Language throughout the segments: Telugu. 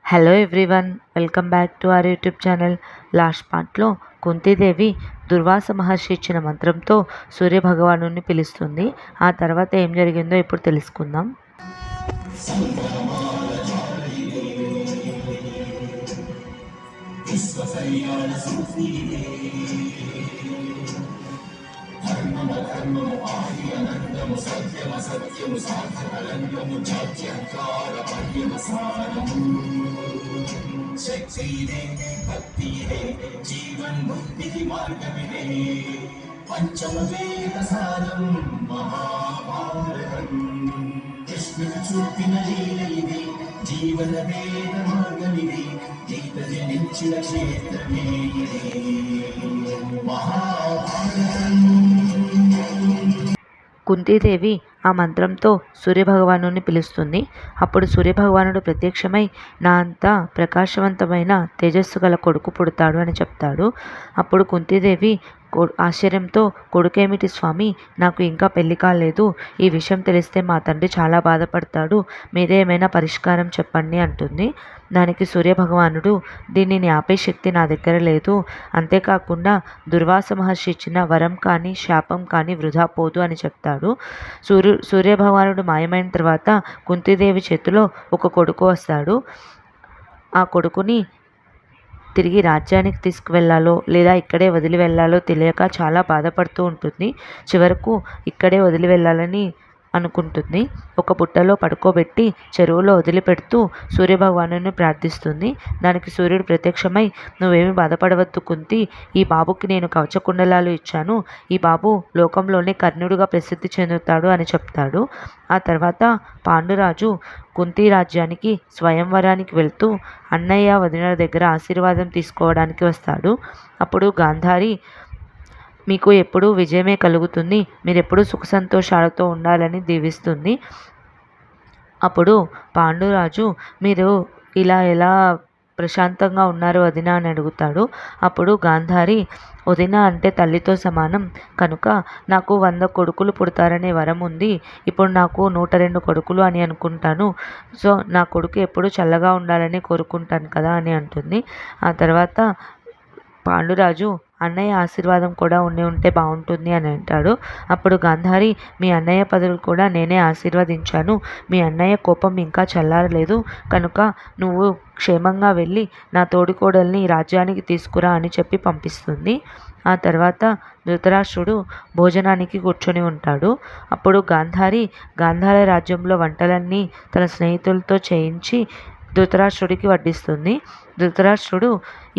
Hello everyone, welcome back to our YouTube channel. Last పార్ట్లో కుంతీదేవి దుర్వాస మహర్షి ఇచ్చిన మంత్రంతో సూర్యభగవాను పిలుస్తుంది. ఆ తర్వాత ఏం జరిగిందో ఇప్పుడు తెలుసుకుందాం. శక్తిదే భక్తిదే జీవన్ముక్తికి మార్గమిదే పంచమవేద సారం మహాభారతం కృష్ణుడు చూపిన లీల ఇది జీవన వేద మార్గమిది గీత జనించిన క్షేత్రమే మహాభారతం. కుంతీదేవి ఆ మంత్రంతో సూర్యభగవాను పిలుస్తుంది. అప్పుడు సూర్యభగవానుడు ప్రత్యక్షమై నా అంత ప్రకాశవంతమైన తేజస్సు గల కొడుకు పుడతాడు అని చెప్తాడు. అప్పుడు కుంతీదేవి ఆశ్చర్యంతో, కొడుకేమిటి స్వామి, నాకు ఇంకా పెళ్లి కాలేదు, ఈ విషయం తెలిస్తే మా తండ్రి చాలా బాధపడతాడు, మీరే ఏమైనా పరిష్కారం చెప్పండి అంటుంది. దానికి సూర్యభగవానుడు, దీనిని ఆపే శక్తి నా దగ్గర లేదు, అంతేకాకుండా దుర్వాస మహర్షి ఇచ్చిన వరం కానీ శాపం కానీ వృధా పోదు అని చెప్తాడు. సూర్యభగవానుడు మాయమైన తర్వాత కుంతీదేవి చేతిలో ఒక కొడుకు వస్తాడు. ఆ కొడుకుని తిరిగి రాజ్యానికి తీసుకువెళ్ళాలో లేదా ఇక్కడే వదిలి వెళ్ళాలో తెలియక చాలా బాధపడుతూ ఉంటుంది. చివరకు ఇక్కడే వదిలి వెళ్ళాలని అనుకుంటుంది. ఒక పుట్టలో పడుకోబెట్టి చెరువులో వదిలిపెడుతూ సూర్యభగవాను ప్రార్థిస్తుంది. దానికి సూర్యుడు ప్రత్యక్షమై, నువ్వేమి బాధపడవద్దు కుంతి, ఈ బాబుకి నేను కవచకుండలాలు ఇచ్చాను, ఈ బాబు లోకంలోనే కర్ణుడుగా ప్రసిద్ధి చెందుతాడు అని చెప్తాడు. ఆ తర్వాత పాండురాజు కుంతి రాజ్యానికి స్వయంవరానికి వెళ్తూ అన్నయ్య వదినల దగ్గర ఆశీర్వాదం తీసుకోవడానికి వస్తాడు. అప్పుడు గాంధారి, మీకు ఎప్పుడూ విజయమే కలుగుతుంది, మీరు ఎప్పుడూ సుఖ సంతోషాలతో ఉండాలని దీవిస్తుంది. అప్పుడు పాండురాజు, మీరు ఇలా ఎలా ప్రశాంతంగా ఉన్నారు వదిన అని అడుగుతాడు. అప్పుడు గాంధారి, వదిన అంటే తల్లితో సమానం కనుక నాకు 100 కొడుకులు పుడతారనే వరం ఉంది, ఇప్పుడు నాకు 102 కొడుకులు అని అనుకుంటాను, సో నా కొడుకు ఎప్పుడు చల్లగా ఉండాలని కోరుకుంటాను కదా అని అంటుంది. ఆ తర్వాత పాండురాజు, అన్నయ్య ఆశీర్వాదం కూడా ఉంటే బాగుంటుంది అని అంటాడు. అప్పుడు గాంధారి, మీ అన్నయ్య పదవులు కూడా నేనే ఆశీర్వదించాను, మీ అన్నయ్య కోపం ఇంకా చల్లారలేదు కనుక నువ్వు క్షేమంగా వెళ్ళి నా తోడికోడల్ని రాజ్యానికి తీసుకురా అని చెప్పి పంపిస్తుంది. ఆ తర్వాత ధృతరాష్ట్రుడు భోజనానికి కూర్చొని ఉంటాడు. అప్పుడు గాంధార రాజ్యంలో వంటలన్నీ తన స్నేహితులతో చేయించి ధృతరాష్ట్రుడికి వడ్డిస్తుంది. ధృతరాష్ట్రుడు,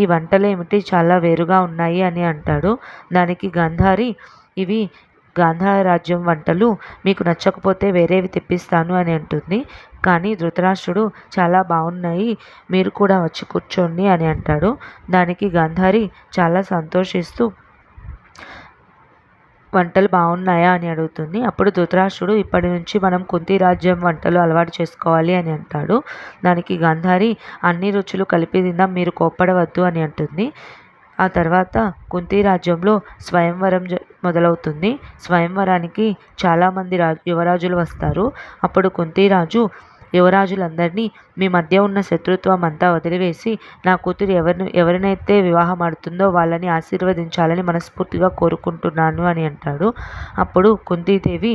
ఈ వంటలేమిటి చాలా వేరుగా ఉన్నాయి అని అంటాడు. దానికి గాంధారి, ఇవి గాంధార రాజ్యం వంటలు, మీకు నచ్చకపోతే వేరేవి తెప్పిస్తాను అని అంటుంది. కానీ ధృతరాష్ట్రుడు, చాలా బాగున్నాయి, మీరు కూడా వచ్చి కూర్చోండి అని అంటాడు. దానికి గాంధారి చాలా సంతోషిస్తూ, వంటలు బాగున్నాయా అని అడుగుతుంది. అప్పుడు ధృతరాష్ట్రుడు, ఇప్పటి నుంచి మనం కుంతి రాజ్యం వంటలు అలవాటు చేసుకోవాలి అని అంటాడు. దానికి గాంధారి, అన్ని రుచులు కలిపి తిందాం, మీరు కోప్పడవద్దు అని అంటుంది. ఆ తర్వాత కుంతి రాజ్యంలో స్వయంవరం మొదలవుతుంది. స్వయంవరానికి చాలామంది యువరాజులు వస్తారు. అప్పుడు కుంతిరాజు యువరాజులందరినీ, మీ మధ్య ఉన్న శత్రుత్వం అంతా వదిలివేసి నా కూతురు ఎవరినైతే వివాహం ఆడుతుందో వాళ్ళని ఆశీర్వదించాలని మనస్ఫూర్తిగా కోరుకుంటున్నాను అని అంటాడు. అప్పుడు కుంతీదేవి,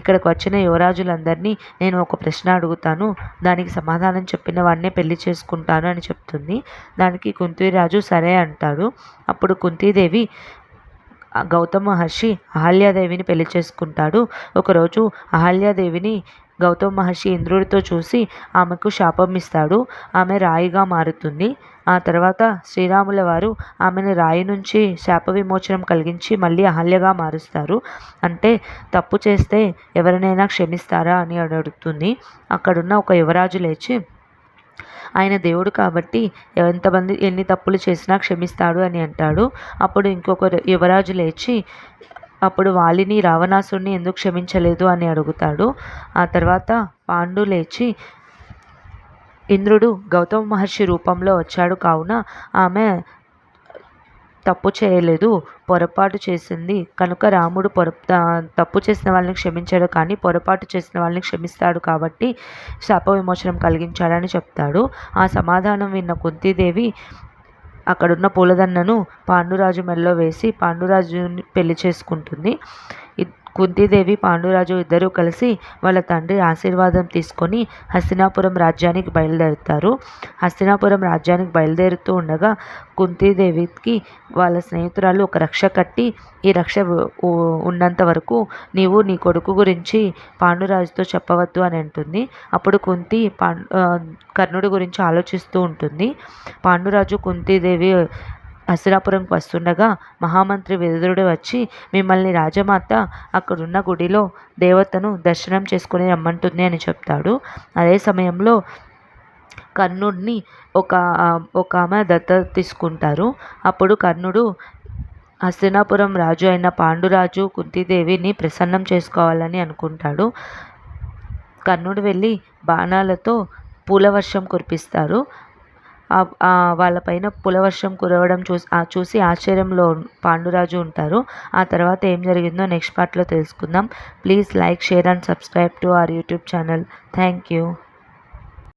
ఇక్కడికి వచ్చిన యువరాజులందరినీ నేను ఒక ప్రశ్న అడుగుతాను, దానికి సమాధానం చెప్పిన వాడినే పెళ్లి చేసుకుంటాను అని చెప్తుంది. దానికి కుంతిరాజు సరే అంటాడు. అప్పుడు కుంతీదేవి గౌతమ మహర్షి అహల్యాదేవిని పెళ్లి చేసుకుంటాడు. ఒకరోజు అహల్యాదేవిని గౌతమ మహర్షి ఇంద్రుడితో చూసి ఆమెకు శాపం ఇస్తాడు. ఆమె రాయిగా మారుతుంది. ఆ తర్వాత శ్రీరాముల వారు ఆమెను రాయి నుంచి శాప విమోచనం కలిగించి మళ్ళీ అహల్యగా మారుస్తారు. అంటే తప్పు చేస్తే ఎవరినైనా క్షమిస్తారా అని అడుగుతుంది. అక్కడున్న ఒక యువరాజు లేచి, ఆయన దేవుడు కాబట్టి ఎన్ని తప్పులు చేసినా క్షమిస్తాడు అని అంటాడు. అప్పుడు ఇంకొక యువరాజు లేచి, అప్పుడు వాలిని రావణాసుడిని ఎందుకు క్షమించలేదు అని అడుగుతాడు. ఆ తర్వాత పాండు లేచి, ఇంద్రుడు గౌతమ మహర్షి రూపంలో వచ్చాడు కావున ఆమె తప్పు చేయలేదు, పొరపాటు చేసింది కనుక రాముడు తప్పు చేసిన వాళ్ళని క్షమించాడు, కానీ పొరపాటు చేసిన వాళ్ళని క్షమిస్తాడు కాబట్టి శాప విమోచనం కలిగించాడని చెప్తాడు. ఆ సమాధానం విన్న కుంతీదేవి అక్కడున్న పూలదండను పాండురాజు మెడలో వేసి పాండురాజుని పెళ్లి చేసుకుంటుంది. కుంతీదేవి పాండురాజు ఇద్దరూ కలిసి వాళ్ళ తండ్రి ఆశీర్వాదం తీసుకొని హస్తినాపురం రాజ్యానికి బయలుదేరుతారు. హస్తినాపురం రాజ్యానికి బయలుదేరుతూ ఉండగా కుంతీదేవికి వాళ్ళ స్నేహితురాలు ఒక రక్ష కట్టి, ఈ రక్ష ఉన్నంత వరకు నీవు నీ కొడుకు గురించి పాండురాజుతో చెప్పవద్దు అని అంటుంది. అప్పుడు కుంతి కర్ణుడి గురించి ఆలోచిస్తూ ఉంటుంది. పాండురాజు కుంతీదేవి హస్తినాపురంకి వస్తుండగా మహామంత్రి విదురుడు వచ్చి, మిమ్మల్ని రాజమాత అక్కడున్న గుడిలో దేవతను దర్శనం చేసుకుని రమ్మంటుంది అని చెప్తాడు. అదే సమయంలో కర్ణుడిని ఒక ఆమె దత్తత తీసుకుంటారు. అప్పుడు కర్ణుడు హస్తినాపురం రాజు అయిన పాండురాజు కుంతీదేవిని ప్రసన్నం చేసుకోవాలని అనుకుంటాడు. కర్ణుడు వెళ్ళి బాణాలతో పూలవర్షం కురిపిస్తారు. వాళ్ళపైన పూలవర్షం కురవడం చూసి ఆశ్చర్యంలో పాండురాజు ఉంటారు. ఆ తర్వాత ఏం జరిగిందో నెక్స్ట్ పార్ట్లో తెలుసుకుందాం. Please like, share and subscribe to our YouTube channel. Thank you.